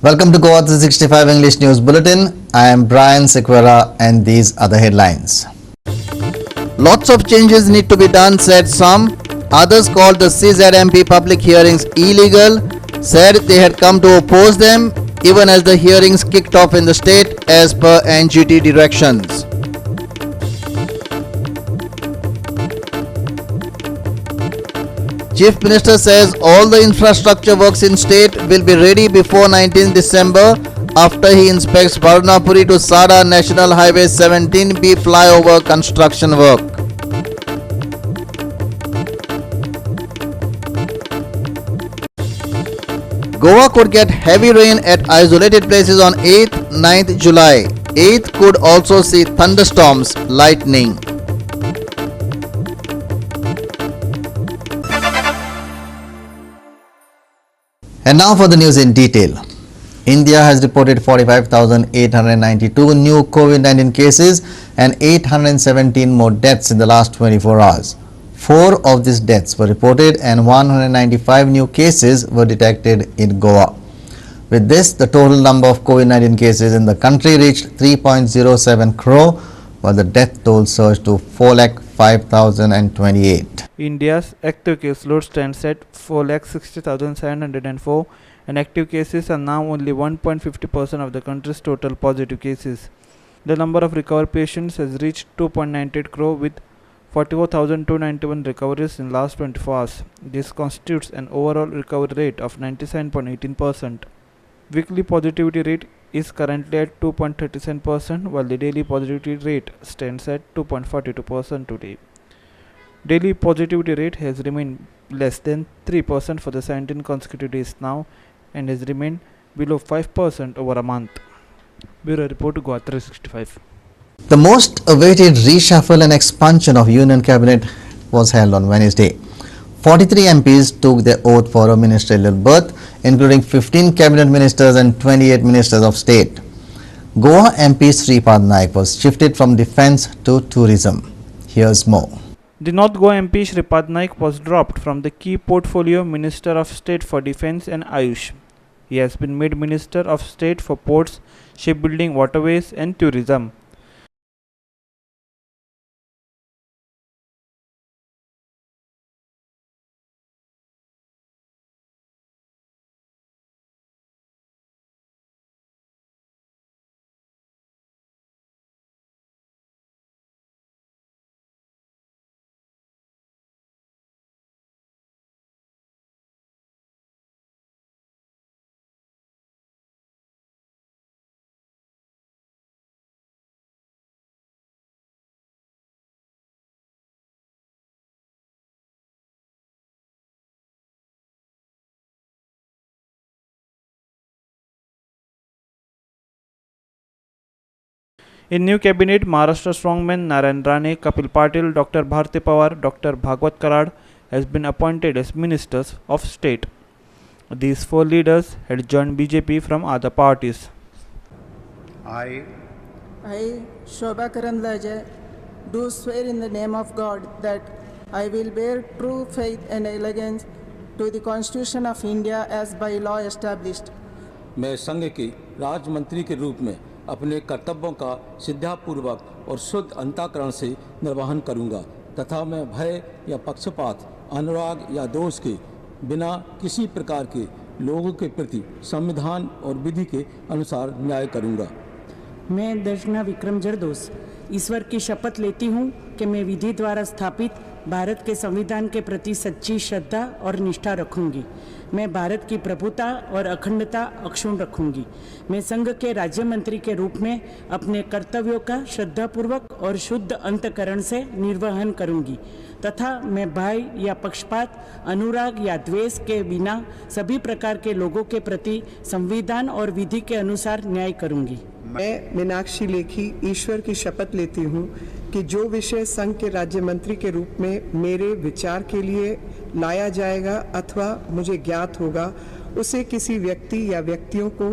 Welcome to Goa 365 English News Bulletin. I am Brian Sequeira and these are the headlines. Lots of changes need to be done, said some. Others called the CZMP public hearings illegal, said they had come to oppose them even as the hearings kicked off in the state as per NGT directions. Chief Minister says all the infrastructure works in state will be ready before 19 December after he inspects Varunapuri to Sada National Highway 17B flyover construction work. Goa could get heavy rain at isolated places on 8th, 9th July. 8th could also see thunderstorms, lightning. And now for the news in detail. India has reported 45,892 new COVID-19 cases and 817 more deaths in the last 24 hours. 4 of these deaths were reported and 195 new cases were detected in Goa. With this, the total number of COVID-19 cases in the country reached 3.07 crore, while the death toll surged to 4,05,028. India's active case load stands at 4,60,704 and active cases are now only 1.50% of the country's total positive cases. The number of recovered patients has reached 2.98 crore with 44,291 recoveries in last 24 hours. This constitutes an overall recovery rate of 97.18%. Weekly positivity rate is currently at 2.37%, while the daily positivity rate stands at 2.42% today. Daily positivity rate has remained less than 3% for the 17 consecutive days now and has remained below 5% over a month. Bureau Report, Goa 365. The most awaited reshuffle and expansion of Union Cabinet was held on Wednesday. 43 MPs took their oath for a ministerial berth, including 15 cabinet ministers and 28 ministers of state. Goa MP Sripad Naik was shifted from defence to tourism. Here's more. The North Goa MP Sripad Naik was dropped from the key portfolio Minister of State for Defence and Ayush. He has been made Minister of State for Ports, Shipbuilding, Waterways and Tourism. In new cabinet, Maharashtra strongman Narayan Rane, Kapil Patil, Dr. Bharti Pawar, Dr. Bhagwat Karad has been appointed as ministers of state. These 4 leaders had joined BJP from other parties. I, Shobha Karandlaje, do swear in the name of God that I will bear true faith and allegiance to the Constitution of India as by law established. मैं संघ के राज्य मंत्री के रूप में अपने कर्तव्यों का श्रद्धापूर्वक और शुद्ध अंतःकरण से निर्वहन करूंगा तथा मैं भय या पक्षपात, अनुराग या दोष के बिना किसी प्रकार के लोगों के प्रति संविधान और विधि के अनुसार न्याय करूंगा। मैं दर्शना विक्रम जरदोस ईश्वर की शपथ लेती हूँ कि मैं विधि द्वारा स्थापित भारत के संविधान के प्रति सच्ची श्रद्धा और निष्ठा रखूंगी। मैं भारत की प्रभुता और अखंडता अक्षुण्ण रखूंगी। मैं संघ के राज्य मंत्री के रूप में अपने कर्तव्यों का श्रद्धापूर्वक और शुद्ध अंतःकरण से निर्वहन करूंगी तथा मैं भय या पक्षपात, अनुराग या द्वेष के बिना सभी प्रकार के लोगों के प्रति संविधान और विधि के अनुसार न्याय करूंगी। मैं मीनाक्षी लेखी ईश्वर की शपथ लेती हूँ कि जो विषय संघ के राज्य मंत्री के रूप में मेरे विचार के लिए लाया जाएगा अथवा मुझे ज्ञात होगा, उसे किसी व्यक्ति या व्यक्तियों को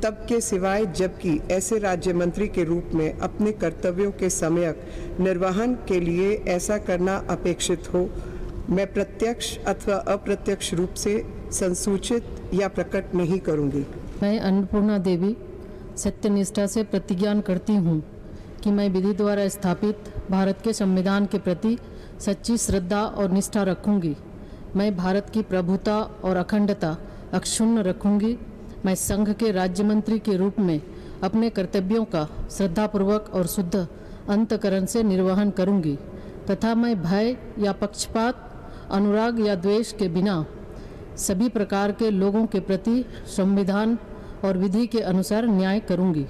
तब के सिवाय जबकि ऐसे राज्य मंत्री के रूप में अपने कर्तव्यों के सम्यक निर्वहन के लिए ऐसा करना अपेक्षित हो, मैं प्रत्यक्ष अथवा अप्रत्यक्ष रूप से संसूचित या प्रकट नहीं करूंगी। मैं अन्नपूर्णा देवी सत्यनिष्ठा से प्रतिज्ञा करती हूँ कि मैं विधि द्वारा स्थापित भारत के संविधान के प्रति सच्ची श्रद्धा और निष्ठा रखूँगी। मैं भारत की प्रभुता और अखंडता अक्षुण्ण रखूँगी। मैं संघ के राज्य मंत्री के रूप में अपने कर्तव्यों का श्रद्धापूर्वक और शुद्ध अंतःकरण से निर्वहन करूँगी तथा मैं भय या पक्षपात, अनुराग या द्वेष के बिना सभी प्रकार के लोगों के प्रति संविधान और विधि के अनुसार न्याय करूँगी।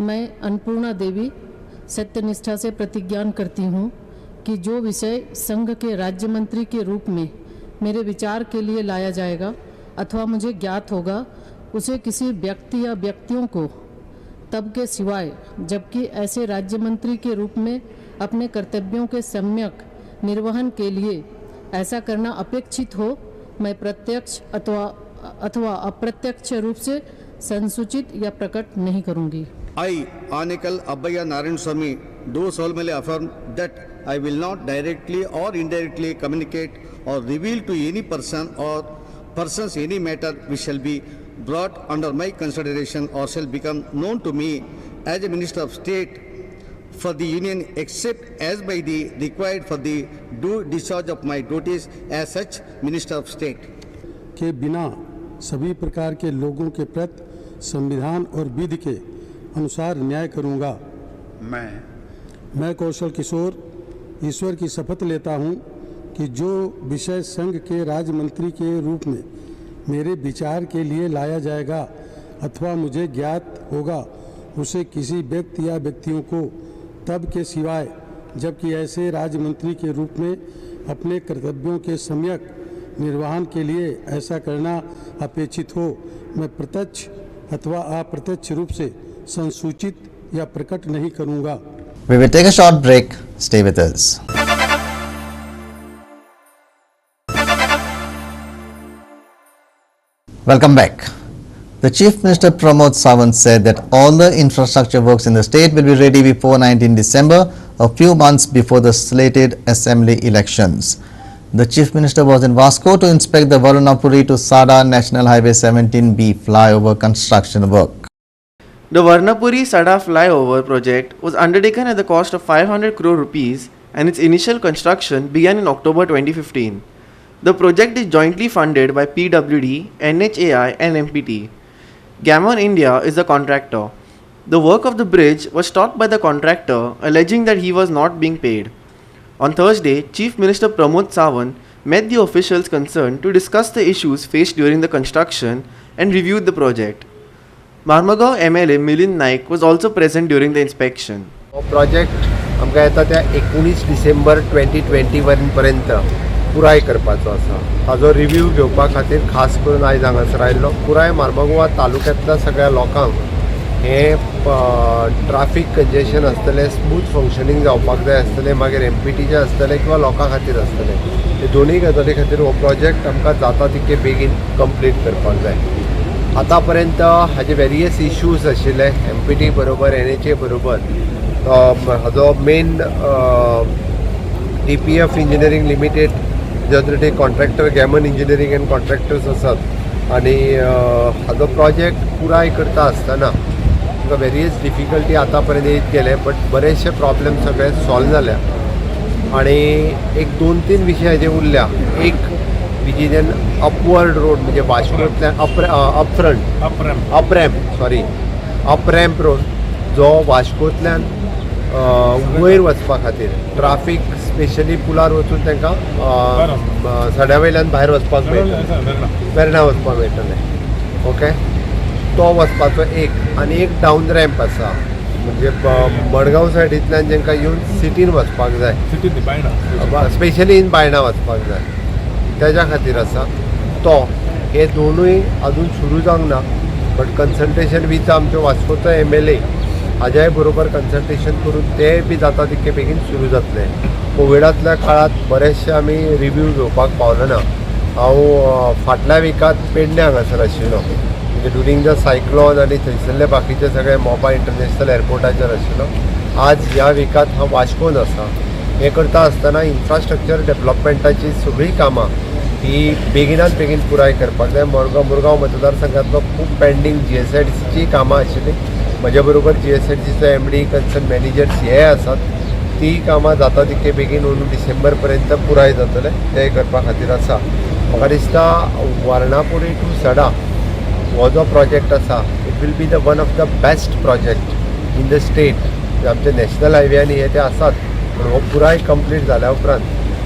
मैं अन्नपूर्णा देवी सत्यनिष्ठा से प्रतिज्ञा करती हूँ कि जो विषय संघ के राज्य मंत्री के रूप में मेरे विचार के लिए लाया जाएगा अथवा मुझे ज्ञात होगा, उसे किसी व्यक्ति या व्यक्तियों को तब के सिवाय जबकि ऐसे राज्य मंत्री के रूप में अपने कर्तव्यों के सम्यक निर्वहन के लिए ऐसा करना अपेक्षित हो, मैं प्रत्यक्ष अथवा अप्रत्यक्ष रूप से संसूचित या प्रकट नहीं करूँगी। I, Anekal Abbayya Narayan Swamy, do solemnly affirm that I will not directly or indirectly communicate or reveal to any person or persons any matter which shall be brought under my consideration or shall become known to me as a Minister of State for the Union, except as by the required for the due discharge of my duties as such Minister of State. के बिना सभी प्रकार के लोगों के प्रति संविधान और विधि के अनुसार न्याय करूंगा। मैं कौशल किशोर ईश्वर की शपथ लेता हूं कि जो विषय संघ के राज्य मंत्री के रूप में मेरे विचार के लिए लाया जाएगा अथवा मुझे ज्ञात होगा, उसे किसी व्यक्ति या व्यक्तियों को तब के सिवाय जबकि ऐसे राज्य मंत्री के रूप में अपने कर्तव्यों के सम्यक निर्वहन के लिए ऐसा करना अपेक्षित हो, मैं प्रत्यक्ष अथवा अप्रत्यक्ष रूप से संसूचित या प्रकट नहीं करूंगा। We will take a short break. Stay with us. Welcome back. The Chief Minister Pramod Sawant said that all the infrastructure works in the state will be ready before 19 December, a few months before the slated assembly elections. The Chief Minister was in Vasco to inspect the Varunapuri to Sada National Highway 17B flyover construction work. The Varunapuri-Sada flyover project was undertaken at the cost of 500 crore rupees and its initial construction began in October 2015. The project is jointly funded by PWD, NHAI and MPT. Gammon India is the contractor. The work of the bridge was stopped by the contractor, alleging that he was not being paid. On Thursday, Chief Minister Pramod Sawant met the officials concerned to discuss the issues faced during the construction and reviewed the project. Marmagaon MLA Milind Naik was also present during the inspection. Project आमकां येता त्या 19 December 2021 पर्यंत पुराय करपाचो आसा। ताजो review घेवपा खातीर खास करून आयज हांगासर आयिल्लो। पुराय मार्मगांव तालुक्यांतल्या सगळ्या लोकांक हे ट्राफिक कंजेशन आसतलें, स्मूथ फंक्शनींग जावपाक जाय आसतलें, मागीर MPTचें आसतलें किंवा लोकां खातीर आसतलें। हे दोनूय गजाली खातीर हो प्रोजेक्ट आमकां जाता तितके बेगीन कंप्लीट करपाक जाय। आतां पर्यंत हाजे वेरियस इश्यूज आशिल्ले MPT बरोबर, NHA बरोबर। हाजो मेन DPF इंजिनियरींग लिमिटेड जे authority contractor Gammon engineering and contractors आसात आनी हाजो प्रोजेक्ट पुराय करता आसतना तुका वेरियस डिफिकल्टी आतां पर्यंत येत गेले, बट बरेचशे प्रॉब्लेम सगळे सॉल्व जाल्या आनी एक 2-3 विशय जे उरल्या। एक which is an upward road म्हणजे वास्कोंतल्यान अप रॅम्प रोड जो वास्कोंतल्यान वयर वचपा खातीर ट्राफिक स्पेशली पुलार वचून तांकां सड्या वयल्यान भायर वचपाक मेळटलें, वेर्णा वचपाक मेळटलें। ओके, तो वचपाचो एक आनी एक डावन रॅम्प आसा म्हणजे मडगांव सायडींतल्यान जेंकां येवन सिटीन वचपाक जाय, स्पेशली इन बायणा वचपाक जाय, तेज्या खातीर आसा तो। हे दोनूय अजून सुरू जावंक ना, बट कन्सल्टेशन विथ आमचो वास्कोचो MLA हाज्याय बरोबर कन्सल्टेशन करून ते बी जाता तितके बेगीन सुरू जातले। कोविडांतल्या काळात बरेचशे आमी रिव्यू घेवपाक पावलो ना। हांव फाटल्या विकांत पेडणे हांगासर आशिल्लो, म्हणजे ड्युरींग द सायक्लॉन आनी थंयसरले बाकीचे सगळे मोपा इंटरनॅशनल एअरपोर्टाचेर आशिल्लो। आज ह्या विकांत हांव वास्कोन आसा। हे करता आसतना इन्फ्रास्ट्रक्चर डेव्हलपमेंटाची सगळीं कामां ती बेगिनाच बेगीन पुराय करपाक जाय. मुरगांव मतदारसंघातलो खूब पेंडींग GSIDCची कामां आशिल्ली. म्हज्या बरोबर GSIDCचो MD कन्सर्न मॅनेजर्स हे आसात. ती कामां जाता तितके बेगीन अंदूं डिसेंबर पर्यंत पुराय जातले ते करपा खातीर आसा. म्हाका दिसता वर्णापुरी टू सडा हो जो प्रोजेक्ट आसा it will be the one of the best project in the state. आमचे नॅशनल हायवेनी हे ते आसात पूण हो पुराय कंप्लीट जाल्या उपरांत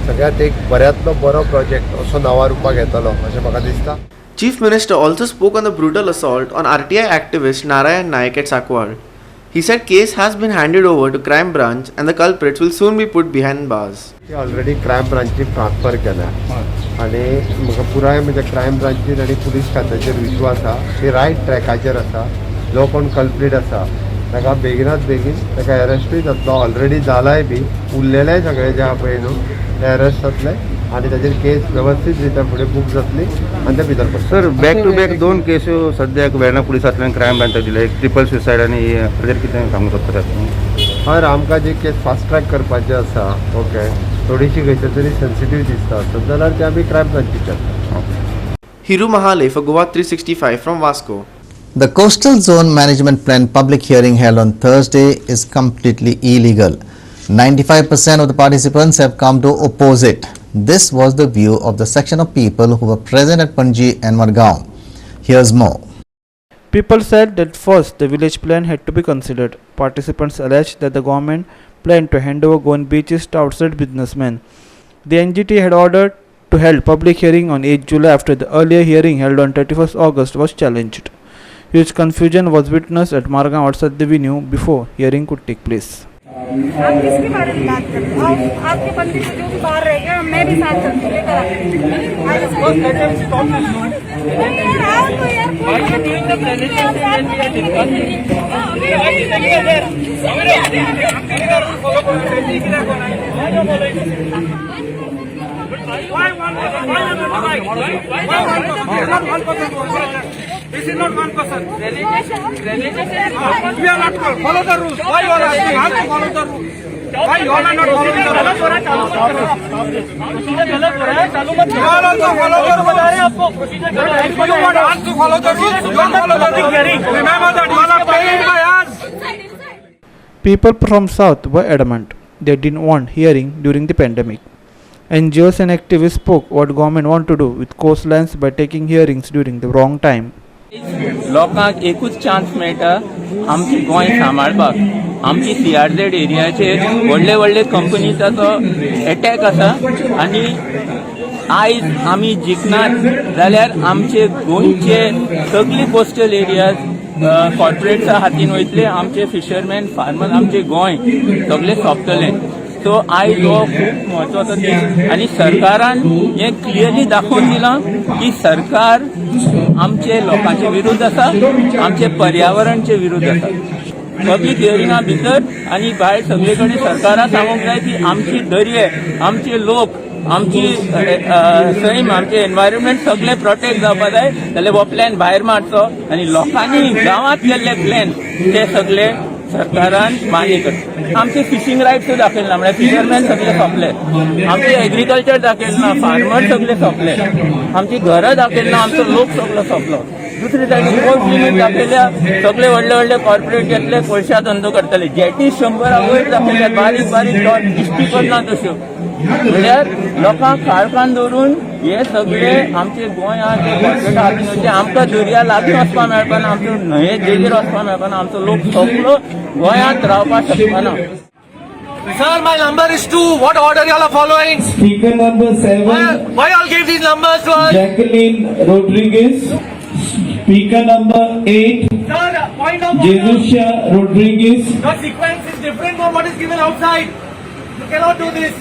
सगळ्यात एक बऱ्यांतलो बरो प्रोजेक्ट असो नांवार रुपाक येतलो अशें म्हाका दिसता. Chief Minister also spoke on the brutal assault on RTI activist Narayan Naik at Sakwar. He said case has been handed over to crime branch and the culprits will soon be put behind bars. Already crime ब्रांचीक transfer केल्या आनी म्हाका पुराय म्हणजे crime ब्रांचीर आनी police खात्याचेर विश्वास आसा की रायट ट्रॅकाचेर आसा. जो कोण कल्प्रीट आसा ताका बेगिनाच बेगीन ताका अरेस्टूय जातलो. ऑलरेडी जालाय बी. उरलेले सगळे जे आहा पळय न्हू ते अरेस्ट जातले आनी ताजेर केस वेवस्थीत रित्या फुडें बूक जातली आनी ते भितर पडटले. सर बॅक टू बॅक दोन केसो सद्याक वेर्णा पुलिसांतल्यान क्रायम ब्रांचाक दिले. एक ट्रिपल सुसायड आनी ताजेर कितें सांगूंक सोदता? हय आमकां जे केस फास्ट ट्रॅक करपाचे आसा ओके थोडीशी खंयच्या तरी सेन्सिटीव दिसता आसत जाल्यार ते आमी crime ब्रांचीचे. Hiru Mahale for Goa 365 from Vasco. The Coastal Zone Management Plan public hearing held on Thursday is completely illegal. 95% of the participants have come to oppose it. This was the view of the section of people who were present at Panji and Margaon. Here's more. People said that first the village plan had to be considered. Participants alleged that the government planned to hand over Goan beaches to outside businessmen. The NGT had ordered to hold public hearing on 8 July after the earlier hearing held on 31st August was challenged. Huge confusion was witnessed at Margaon outside the venue before hearing could take place. आप किसके बारे में बात करते हो? आपके बंदी से जो भी बाहर रह गया मैं भी साथ चलती लेकर This is not one person. We are not follow the rules. Why you are asking us to follow the rules? Why you are not following the rules? You are also follow the rules. You want us to follow the rules? You don't follow the rules. Remember that you are paid by us. People from South were adamant they didn't want hearing during the pandemic. NGOs and activists spoke what government want to do with coastlines by taking hearings during the wrong time. लोकांक एकूच chance मेळटा आमची गोंय सांबाळपाक. आमची CRZ एरियाचेर व्हडले व्हडले कंपनीचाचो attack आसा आनी आयज आमी जिखनात जाल्यार आमचे गोंयचे सगळी कोस्टल एरियाज कॉर्पोरेट्सा हातीन वयतले. आमचे फिशरमॅन फार्मर आमचे गोंय सगळे सोंपतले. सो आयज हो खूब म्हत्वाचो दीस आनी सरकारान हें क्लियरली दाखोवन दिलां की सरकार आमचे लोकांचे विरुद्ध आसा, आमचे पर्यावरणचे विरुद्ध आसा. पब्लीक हियरिंगा भितर आनी भायर सगळे कडेन सरकारान सांगूंक जाय की आमची दर्ये, आमचे लोक, आमची सैम, आमचे एनवायरमेंट सगळे प्रोटेक्ट जावपा जाय जाल्यार हो प्लॅन भायर मारचो आनी लोकांनी गांवांत केल्ले प्लॅन ते सगळे सरकारान मान्य करता. आमचे फिशिंग रायट्स दाखयले ना, फिशरमॅन सगळे सोंपले. आमचे एग्रीकल्चर दाखयले ना, फार्मर सगळे सोंपले. आमची घरां दाखयले ना, आमचो लोक सगळो सोंपलो. दुसरे सायडीन कोर्ट लिमीट दाखयल्या, सगळे व्हडले व्हडले कॉर्पोरेट घेतले, कोळशा धंदो करतले. जेटी 100 वयर दाखयल्या, बारीक बारीक डॉट दिश्टी पडना तश्यो. म्हणल्यार लोकांक काळखान दवरून हे सगळे आमचे गोंय आहा ते कॉर्पोरेट हातीन वयचे. आमकां दर्या लागीं वचपा मेळपाना, आमचो न्हंये देगेर वचपा मेळपाना. आमचो लोक सगळो गोंयांत रावपाक शकपाना. Sir, my number is 2. What order you all are following? Speaker number 7. Why you all gave these numbers to us? Jacqueline Rodriguez. Speaker number 8. Sir, point of order. Jerusha Rodriguez. The sequence is different from what is given outside. You cannot do this.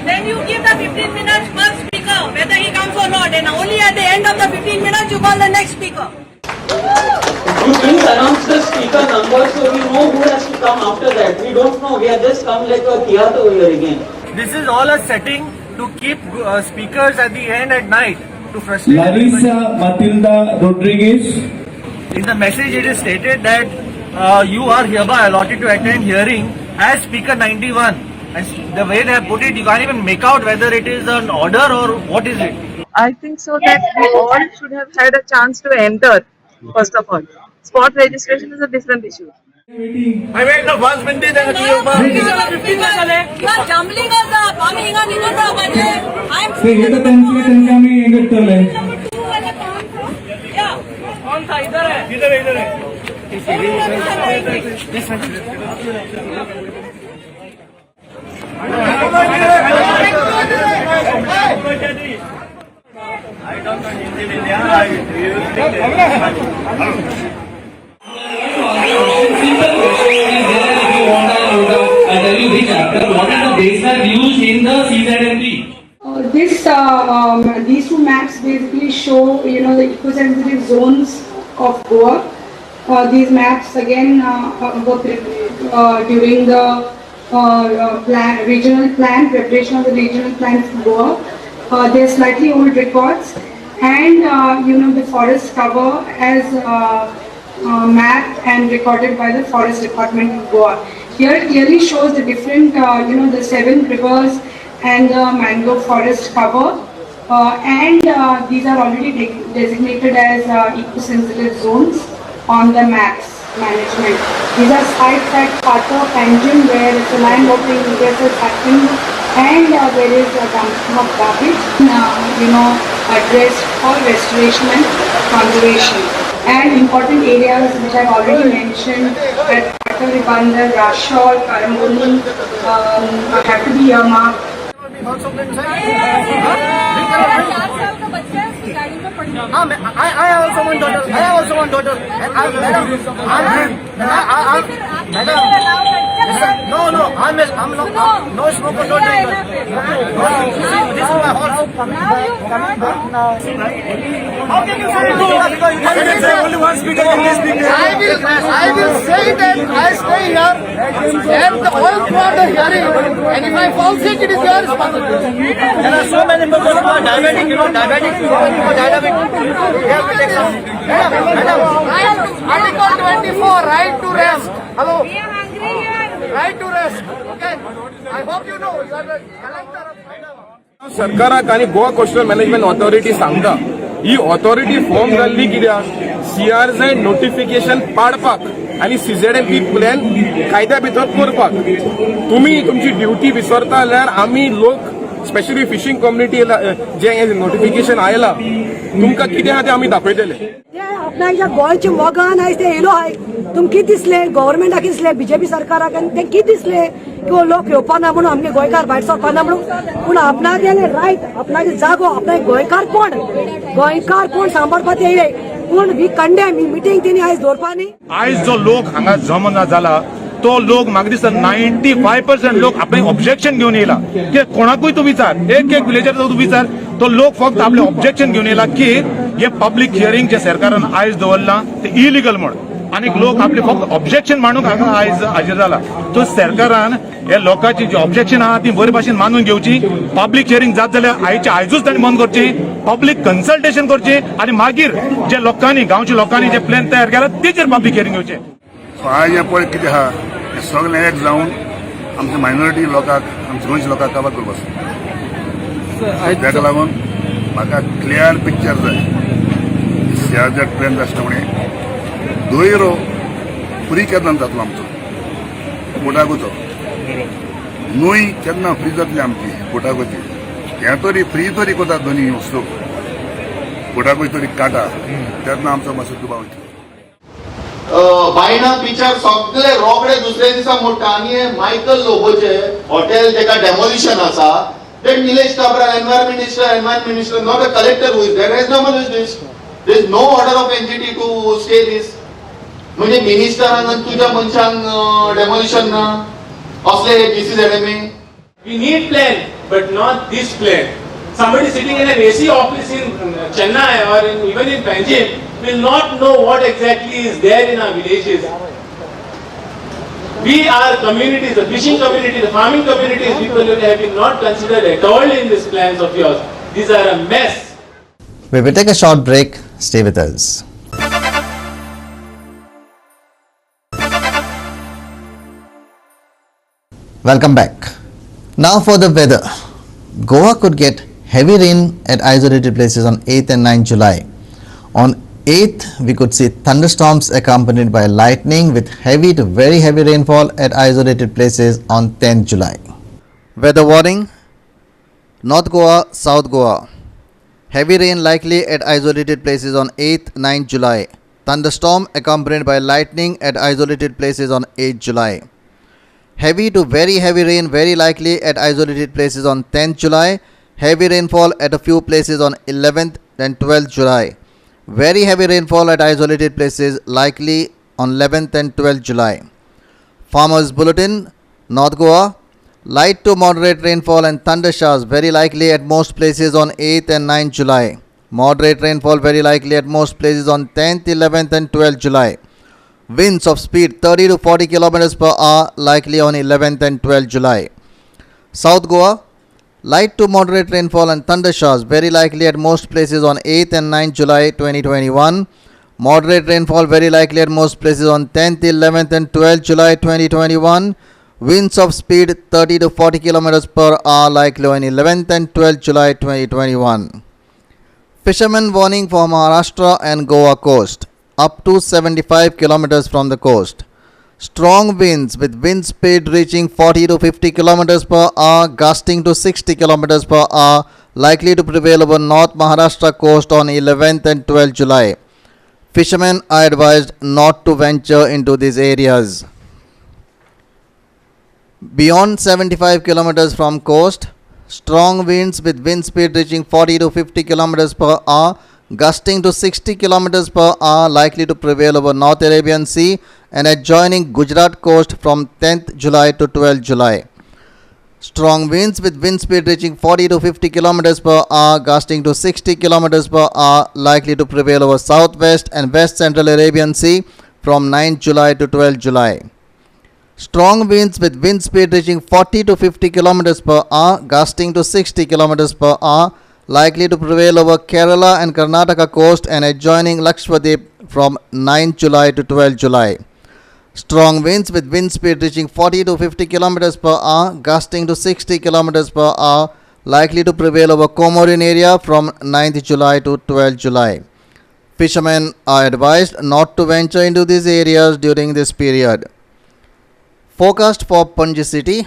Then you give the 15 minutes first speaker, whether he comes or not, and only at the end of the 15 minutes you call the next speaker. You didn't announce the speaker number, so we know who has to come after that. We don't know. We have just come like a theatre over here again. This is all a setting to keep speakers at the end at night to frustrate. Larissa Matilda Rodriguez. In the message it is stated that you are hereby allotted to attend hearing as speaker 91. And the way they have put it, you can't even make out whether it is an order or what is it. I think so that we all should have had a chance to enter, first of all. Spot registration is a different issue. I made the first minute and You are jumbling us up. I'm कौन था इधर है इधर है I don't know Hindi India. I tell you which chapter, what are the dates are used in the CZMP? These two maps basically show, the eco-sensitive zones of Goa. These maps again were during the regional plan, preparation of the regional plan for Goa. They are slightly old records, and the forest cover as mapped and recorded by the Forest Department of Goa. Here it clearly shows the different, the 7 rivers and the mangrove forest cover, and these are already designated as eco-sensitive zones on the maps management. These are sites at Pata, Panjim, where the land watering ingress is happening, and there is a dumping of garbage, addressed for restoration and conservation. And important areas which I already mentioned at Patalibandar, Rashol, Karamuni have to be earmarked. I also want daughter. No, I'm not. No smoker daughter. This is my horse. How can you say it? Only one speaker can be speaking. I will say that I stay here and the whole crowd are hearing. And if I fall sick, it is your responsibility. There are so many people who are diabetic people who died of it. They have to take some. Madam, Article 24, right to rest. Hello. Right to rest. Okay. I hope you know. You are the collector of सरकाराक आणि Goa coastal management authority सांगता ही authority form जाल्ली कित्याक CRZ notification पाडपाक आणि CZMP plan कायद्या भितर करपाक. तुम्ही तुमची ड्युटी विसरता जाल्यार आमी लोक स्पेशली फिशिंग कम्युनिटी जे नोटिफिकेशन आयला तुमकां कितें आहा तें आमी दाखयतले. आपल्या ज्या गोंयचे मोगान आयज ते येयलो आहाय तुमकां कितें दिसलें गव्हर्मेंटाक दिसलें BJP सरकाराक आनी तें कितें दिसलें की लोक येवपाना म्हणून आमगे गोंयकार भायर सरपाना म्हणून. पूण आपणाक गेले रायट आपणागे जागो आपणागे गोंयकार कोण सांबाळपाक येयले पूण वी कंडेम ही मिटींग तेणी आयज दवरपा न्ही. आयज जो लोक हांगा जमा जाला तो लोक म्हाका दिसता 95% लोक आपले ऑब्जेक्शन घेवन येयला की कोणाकूय तूं विचार एक विलेजर तूं विचार तो लोक फक्त आपले ऑब्जेक्शन घेवन येयला की हे पब्लीक हियरिंग जे सरकारान आयज दवरला ते इलिगल म्हणून आनी लोक आपले फक्त ऑब्जेक्शन मांडूंक हांगा आयज हाजीर जाला. तो सरकारान हे लोकांची जी ऑब्जेक्शन आहा ती बरे भाशेन मानून घेवची. पब्लीक हियरिंग जात जाल्यार आयजूच तांणी बंद करची. पब्लीक कन्सल्टेशन करची आनी मागीर जे लोकांनी गांवच्या लोकांनी जे प्लॅन तयार केला तेचेर पब्लीक हियरिंग घेवचे. आयज हें पळय कितें आहा हें सगळें एक जावन आमच्या मायनॉरिटी लोकांक आमच्या गोंयच्या लोकांक काबार करपाक ताका लागून म्हाका क्लियर पिक्चर जाय. CRZ प्लॅन आसता फुडें दोयरो फ्री केन्ना जातलो आमचो पोटागोचो न्हंय केन्ना फ्री जातली आमची पोटागोची. हें तरी फ्री तरी कोता दोनी वस्तू पोटागोची तरी काटा तेन्ना आमचो मातसो दुबाव वयतलो. बायना पिक्चर सगळे रोकडे दुसरे दिसा मोडटा आनी मायकल लोबोचे हॉटेल जेका डेमोलिशन आसा ते Nilesh Cabral environment minister not a collector who is there has demolish this. There is no order of NGT to stay this. म्हणजे मिनिस्टरान तुझ्या मनशांक डेमोलिशन ना असले DCZMA. We need plan but not this plan. Somebody sitting in an AC office in Chennai or even in Panjim will not know what exactly is there in our villages. We are communities, the fishing community, the farming communities, people have been not considered at all in these plans of yours. These are a mess. We will take a short break. Stay with us. Welcome back. Now for the weather. Goa could get heavy rain at isolated places on 8th and 9th July. On 8th, we could see thunderstorms accompanied by lightning with heavy to very heavy rainfall at isolated places on 10th July. Weather warning: North Goa, South Goa. Heavy rain likely at isolated places on 8th, 9th July. Thunderstorm accompanied by lightning at isolated places on 8th July. Heavy to very heavy rain very likely at isolated places on 10th July. Heavy rainfall at a few places on 11th and 12th July. Very heavy rainfall at isolated places likely on 11th and 12th July. Farmers Bulletin, North Goa. Light to moderate rainfall and thunder showers very likely at most places on 8th and 9th July. Moderate rainfall very likely at most places on 10th, 11th and 12th July. Winds of speed 30 to 40 km per hour likely on 11th and 12th July. South Goa. Light to moderate rainfall and thunder showers very likely at most places on 8th and 9th July 2021. Moderate rainfall very likely at most places on 10th, 11th and 12th July 2021. Winds of speed 30 to 40 km per hour likely on 11th and 12th July 2021. Fishermen warning for Maharashtra and Goa coast up to 75 km from the coast. Strong winds with wind speed reaching 40 to 50 km per hour, gusting to 60 km per hour likely to prevail over North Maharashtra coast on 11th and 12th July. Fishermen are advised not to venture into these areas. Beyond 75 km from coast, strong winds with wind speed reaching 40 to 50 km per hour, gusting to 60 km per hour likely to prevail over North Arabian Sea and adjoining Gujarat coast from 10th July to 12th July. Strong winds with wind speed reaching 40 to 50 km per hour, gusting to 60 km per hour likely to prevail over southwest and west central Arabian Sea from 9th July to 12th July. Strong winds with wind speed reaching 40 to 50 km per hour, gusting to 60 km per hour likely to prevail over Kerala and Karnataka coast and adjoining Lakshadweep from 9th July to 12th July. Strong winds with wind speed reaching 40 to 50 km per hour, gusting to 60 km per hour likely to prevail over Comorin area from 9th July to 12th July. Fishermen are advised not to venture into these areas during this period. Forecast for Panji city: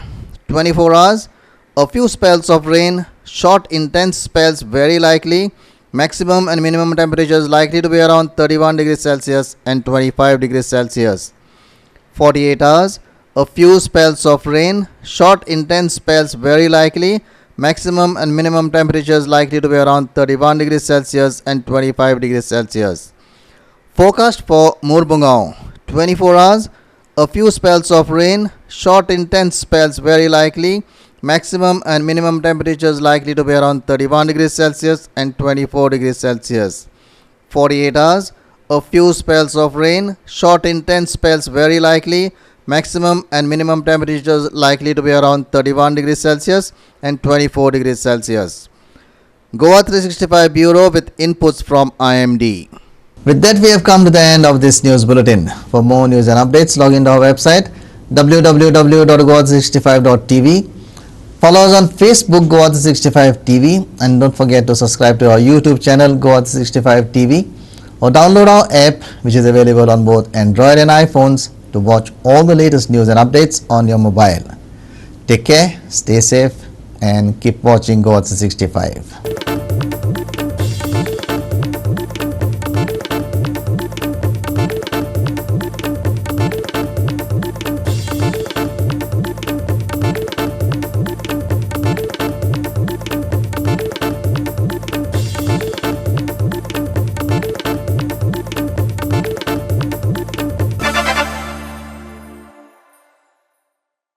24 hours, a few spells of rain, short intense spells very likely, maximum and minimum temperatures likely to be around 31 degrees Celsius and 25 degrees Celsius. 48 hours, a few spells of rain, short intense spells very likely, maximum and minimum temperatures likely to be around 31 degrees Celsius and 25 degrees Celsius. Forecast for Murbungao: 24 hours, a few spells of rain, short intense spells very likely, maximum and minimum temperatures likely to be around 31 degrees Celsius and 24 degrees Celsius. 48 hours, a few spells of rain, short intense spells very likely, maximum and minimum temperatures likely to be around 31 degrees Celsius and 24 degrees Celsius. Goa 365 Bureau with inputs from IMD. With that, we have come to the end of this news bulletin. For more news and updates, log into our website www.goa365.tv. Follow us on Facebook Goa365 TV, and don't forget to subscribe to our YouTube channel Goa365 TV, or download our app, which is available on both Android and iPhones, to watch all the latest news and updates on your mobile. Take care, stay safe, and keep watching Goa365.